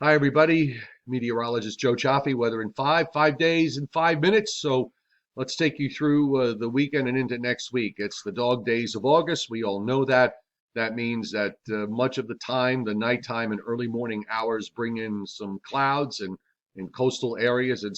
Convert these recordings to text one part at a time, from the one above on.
Hi, everybody. Meteorologist Joe Cioffi, weather in 5 days in 5 minutes. So let's take you through the weekend and into next week. It's the dog days of August. We all know that. That means that much of the time, the nighttime and early morning hours bring in some clouds and in coastal areas and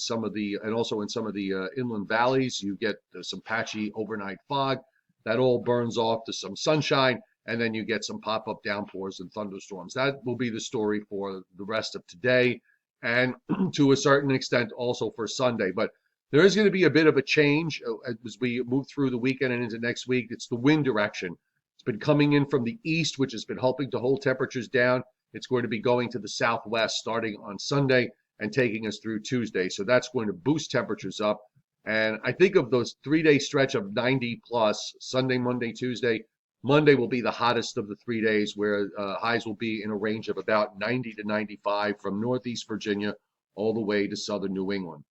also in some of the inland valleys, you get some patchy overnight fog. That all burns off to some sunshine, and then you get some pop-up downpours and thunderstorms. That will be the story for the rest of today and to a certain extent also for Sunday. But there is going to be a bit of a change as we move through the weekend and into next week. It's the wind direction. It's been coming in from the east, which has been helping to hold temperatures down. It's going to be going to the southwest starting on Sunday and taking us through Tuesday. So that's going to boost temperatures up. And I think of those 3 day stretch of 90 plus Sunday, Monday, Tuesday. Monday will be the hottest of the 3 days, where highs will be in a range of about 90 to 95 from Northeast Virginia all the way to southern New England.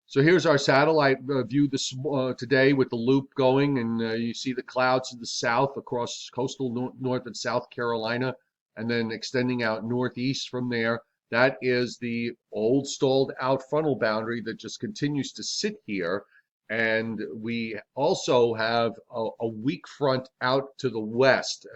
So here's our satellite view today with the loop going, and you see the clouds to the south across coastal North and South Carolina, and then extending out northeast from there. That is the old stalled out frontal boundary that just continues to sit here. And we also have a weak front out to the west,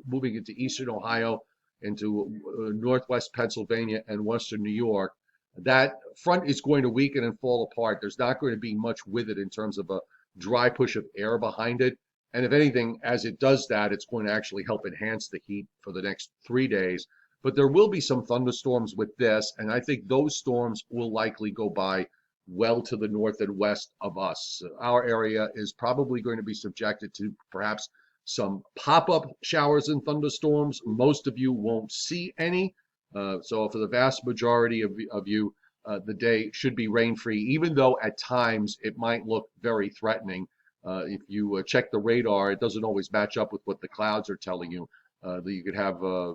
moving into eastern Ohio, into northwest Pennsylvania and western New York. That front is going to weaken and fall apart. There's not going to be much with it in terms of a dry push of air behind it. And if anything, as it does that, it's going to actually help enhance the heat for the next 3 days. But there will be some thunderstorms with this, and I think those storms will likely go by well to the north and west of us. Our area is probably going to be subjected to perhaps some pop-up showers and thunderstorms. Most of you won't see any. So for the vast majority of you, the day should be rain-free, even though at times it might look very threatening. If you check the radar, it doesn't always match up with what the clouds are telling you. You could have a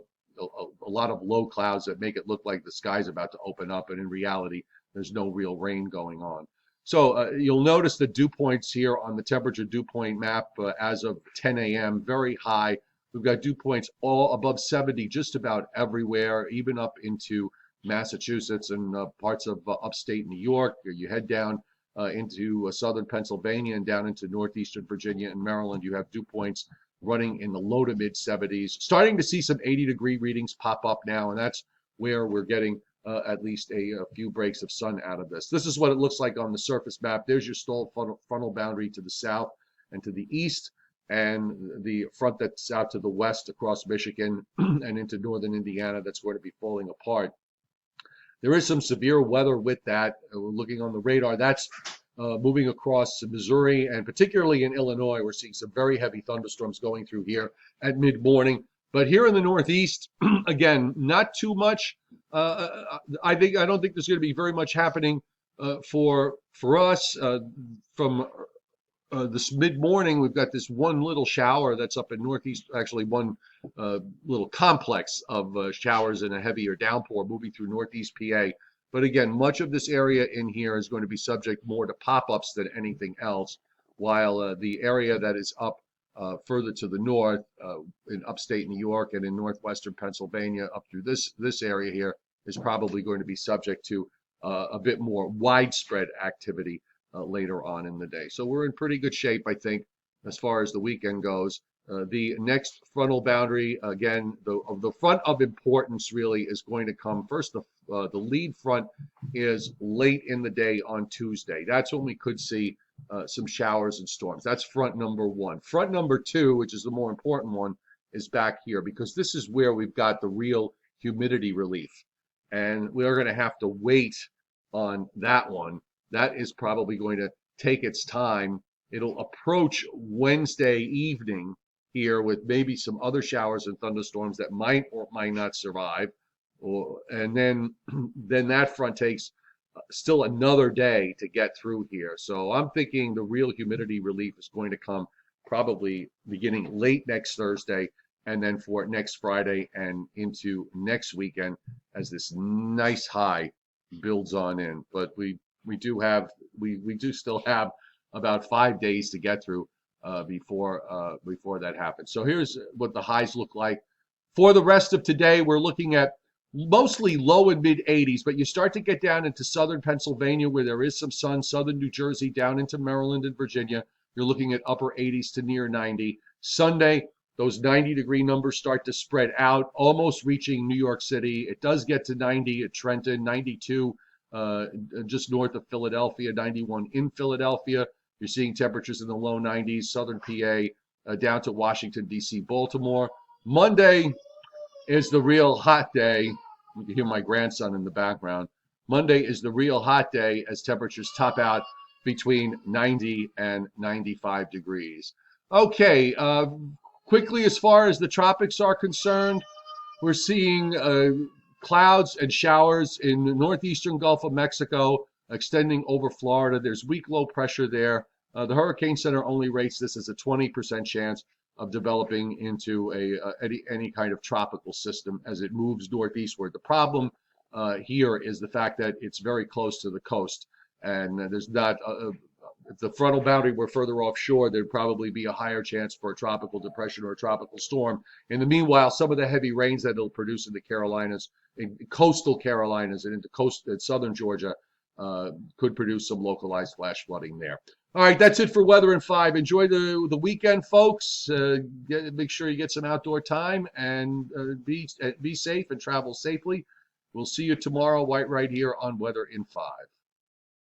lot of low clouds that make it look like the sky's about to open up, and in reality, there's no real rain going on. So you'll notice the dew points here on the temperature dew point map as of 10 a.m. very high. We've got dew points all above 70 just about everywhere, even up into Massachusetts and parts of upstate New York. You head down into southern Pennsylvania and down into northeastern Virginia and Maryland. You have dew points running in the low to mid 70s. Starting to see some 80-degree readings pop up now, and that's where we're getting at least a few breaks of sun out of this. This is what it looks like on the surface map. There's your stalled frontal boundary to the south and to the east, and the front that's out to the west across Michigan and into northern Indiana that's going to be falling apart. There is some severe weather with that. We're looking on the radar. That's moving across Missouri, and particularly in Illinois, we're seeing some very heavy thunderstorms going through here at mid-morning. But here in the Northeast, again, not too much. I don't think there's going to be very much happening for us from this mid-morning. We've got this one little shower that's up in Northeast, actually one little complex of showers and a heavier downpour moving through Northeast PA. But again, much of this area in here is going to be subject more to pop-ups than anything else, while the area that is up further to the north in upstate New York and in northwestern Pennsylvania up through this area here is probably going to be subject to a bit more widespread activity later on in the day. So we're in pretty good shape, I think, as far as the weekend goes. The next frontal boundary, again, the front of importance really is going to come first. The lead front is late in the day on Tuesday. That's when we could see some showers and storms. That's front number one. Front number two, which is the more important one, is back here, because this is where we've got the real humidity relief. And we're going to have to wait on that one. That is probably going to take its time. It'll approach Wednesday evening here with maybe some other showers and thunderstorms that might or might not survive. And then that front takes still another day to get through here. So I'm thinking the real humidity relief is going to come probably beginning late next Thursday, and then for next Friday and into next weekend as this nice high builds on in. But we do still have about 5 days to get through before that happens. So here's what the highs look like For the rest of today, we're looking at mostly low and mid 80s, but you start to get down into southern Pennsylvania where there is some sun, southern New Jersey, down into Maryland and Virginia. You're looking at upper 80s to near 90. Sunday, those 90-degree numbers start to spread out, almost reaching New York City. It does get to 90 at Trenton, 92 just north of Philadelphia, 91 in Philadelphia. You're seeing temperatures in the low 90s, southern PA, down to Washington, D.C., Baltimore. Monday is the real hot day. You can hear my grandson in the background. Monday is the real hot day as temperatures top out between 90 and 95 degrees. Okay, quickly, as far as the tropics are concerned, we're seeing clouds and showers in the northeastern Gulf of Mexico extending over Florida. There's weak low pressure there. The Hurricane Center only rates this as a 20% chance of developing into any kind of tropical system as it moves northeastward. The problem here is the fact that it's very close to the coast, and there's not if the frontal boundary were further offshore, there'd probably be a higher chance for a tropical depression or a tropical storm. In the meanwhile, some of the heavy rains that it'll produce in the Carolinas, in coastal Carolinas, and into southern Georgia, could produce some localized flash flooding there. All right, that's it for Weather in 5. Enjoy the weekend, folks. Make sure you get some outdoor time and be safe and travel safely. We'll see you tomorrow, right here on Weather in 5.